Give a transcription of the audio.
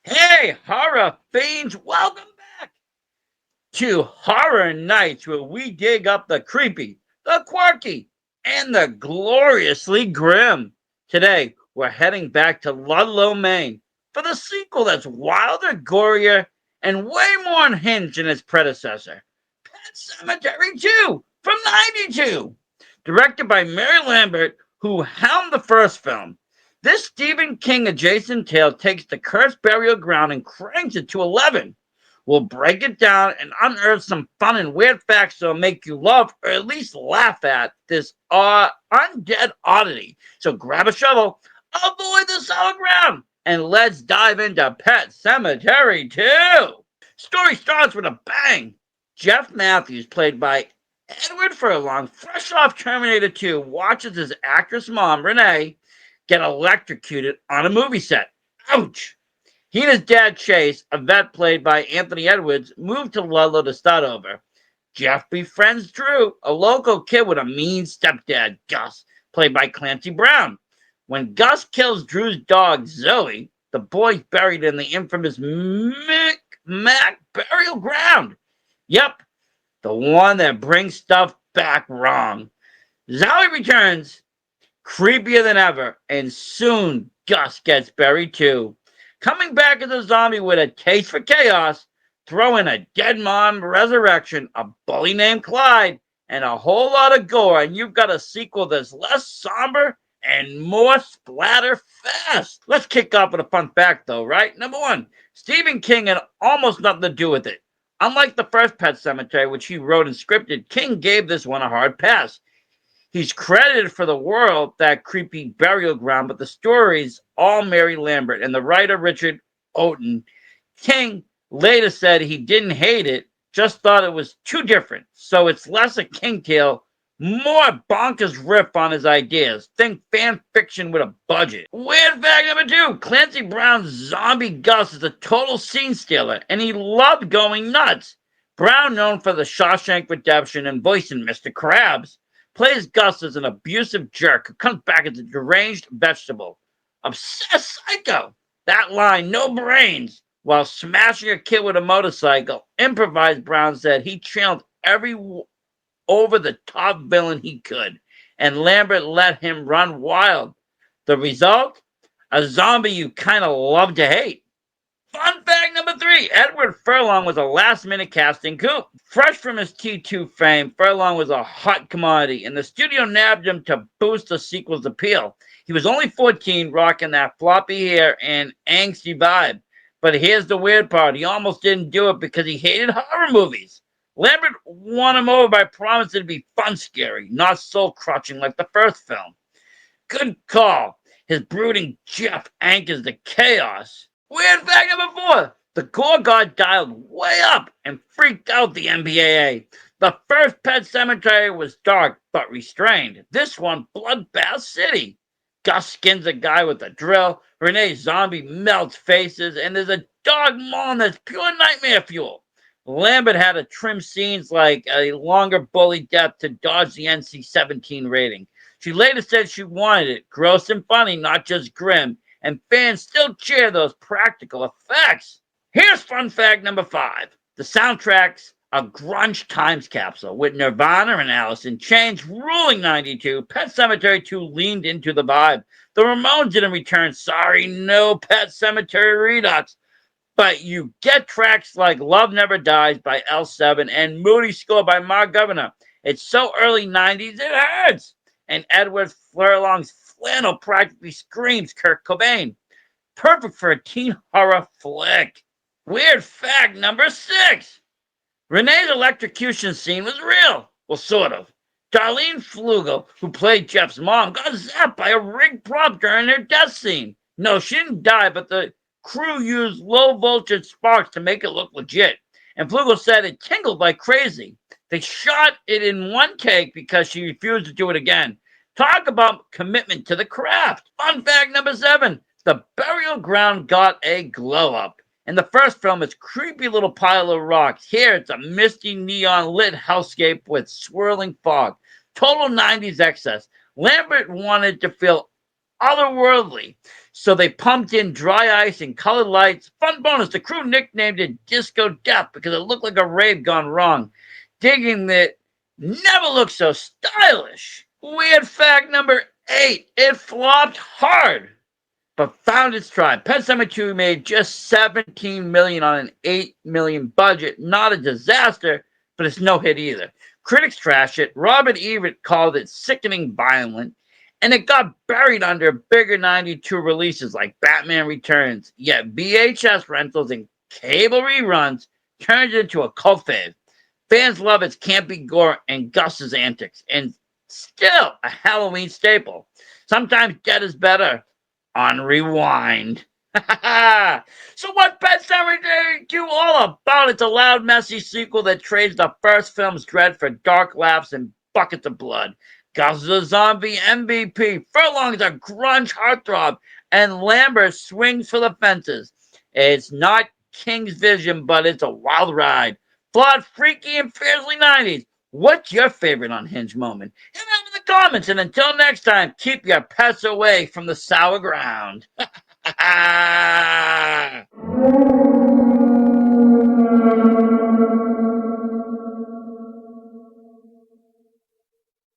Hey, horror fiends, welcome back to Horror Nights, where we dig up the creepy, the quirky, and the gloriously grim. Today, we're heading back to Ludlow, Maine for the sequel that's wilder, gorier, and way more unhinged than its predecessor, Pet Sematary 2 from '92. Directed by Mary Lambert, who helmed the first film. This Stephen King adjacent tale takes the cursed burial ground and cranks it to 11. We'll break it down and unearth some fun and weird facts that'll make you love or at least laugh at this undead oddity. So grab a shovel, avoid the solid ground, and let's dive into Pet Cemetery 2. Story starts with a bang. Jeff Matthews, played by Edward Furlong, fresh off Terminator 2, watches his actress mom, Renee, get electrocuted on a movie set. Ouch! He and his dad, Chase, a vet played by Anthony Edwards, move to Ludlow to start over. Jeff befriends Drew, a local kid with a mean stepdad, Gus, played by Clancy Brown. When Gus kills Drew's dog, Zoe, the boy's buried in the infamous Mac burial ground. Yep, the one that brings stuff back wrong. Zoe returns, creepier than ever, and soon Gus gets buried too. Coming back as a zombie with a taste for chaos, throw in a dead mom resurrection, a bully named Clyde, and a whole lot of gore, and you've got a sequel that's less somber and more splatter fest. Let's kick off with a fun fact though, right? Number one, Stephen King had almost nothing to do with it. Unlike the first Pet Sematary, which he wrote and scripted, King gave this one a hard pass. He's credited for the world, that creepy burial ground, but the story's all Mary Lambert and the writer Richard Oughton. King later said he didn't hate it, just thought it was too different. So it's less a King tale, more bonkers riff on his ideas. Think fan fiction with a budget. Weird fact number two, Clancy Brown's zombie Gus is a total scene stealer, and he loved going nuts. Brown, known for the Shawshank Redemption and voicing Mr. Krabs, plays Gus as an abusive jerk who comes back as a deranged vegetable. Obsessed psycho. That line, no brains, while smashing a kid with a motorcycle. Improvised, Brown said he channeled every over-the-top villain he could, and Lambert let him run wild. The result? A zombie you kind of love to hate. Fun fact number three, Edward Furlong was a last-minute casting coup. Fresh from his T2 fame, Furlong was a hot commodity, and the studio nabbed him to boost the sequel's appeal. He was only 14, rocking that floppy hair and angsty vibe. But here's the weird part, he almost didn't do it because he hated horror movies. Lambert won him over by promising to be fun scary, not soul-crushing like the first film. Good call. His brooding Jeff anchors the chaos. Weird fact number four, the gore god dialed way up and freaked out the MPAA. The first Pet Sematary was dark but restrained. This one, Bloodbath City. Gus skins a guy with a drill, Renee's zombie melts faces, and there's a dog mauling that's pure nightmare fuel. Lambert had to trim scenes like a longer bully death to dodge the NC-17 rating. She later said she wanted it gross and funny, not just grim, and fans still cheer those practical effects. Here's fun fact number five. The soundtrack's a grunge times capsule, with Nirvana and Alice in Chains ruling '92. Pet Sematary 2 leaned into the vibe. The Ramones didn't return. Sorry, no Pet Sematary Redux. But you get tracks like Love Never Dies by L7 and Moody Score by Mark Governor. It's so early '90s, it hurts. And Edward Furlong's flannel practically screams Kurt Cobain. Perfect for a teen horror flick. Weird fact number six. Renee's electrocution scene was real. Well, sort of. Darlene Flugel, who played Jeff's mom, got zapped by a rigged prop during her death scene. No, she didn't die, but the crew used low-voltage sparks to make it look legit. And Flugel said it tingled like crazy. They shot it in one take because she refused to do it again. Talk about commitment to the craft. Fun fact number seven. The burial ground got a glow up. In the first film, it's creepy little pile of rocks. Here, it's a misty neon lit hellscape with swirling fog. Total 90s excess. Lambert wanted to feel otherworldly, so they pumped in dry ice and colored lights. Fun bonus, the crew nicknamed it Disco Death because it looked like a rave gone wrong. Digging that never looked so stylish. Weird fact number 8, it flopped hard but found its tribe. Pet Sematary made just $17 million on an $8 million budget. Not a disaster, but it's no hit either. Critics trash it. Robert Ebert called it sickening violent, and it got buried under bigger 92 releases like Batman Returns. Yet VHS rentals and cable reruns turned it into a cult fave. Fans love its campy gore and Gus's antics, and still a Halloween staple. Sometimes dead is better on rewind. So what's Pet Sematary 2 all about? It's a loud, messy sequel that trades the first film's dread for dark laughs and buckets of blood. Gus is a zombie MVP, Furlong is a grunge heartthrob, and Lambert swings for the fences. It's not King's vision, but it's a wild ride. Flawed, freaky, and fiercely 90s. What's your favorite unhinged moment? Hit me up in the comments, and until next time, keep your pets away from the sour ground.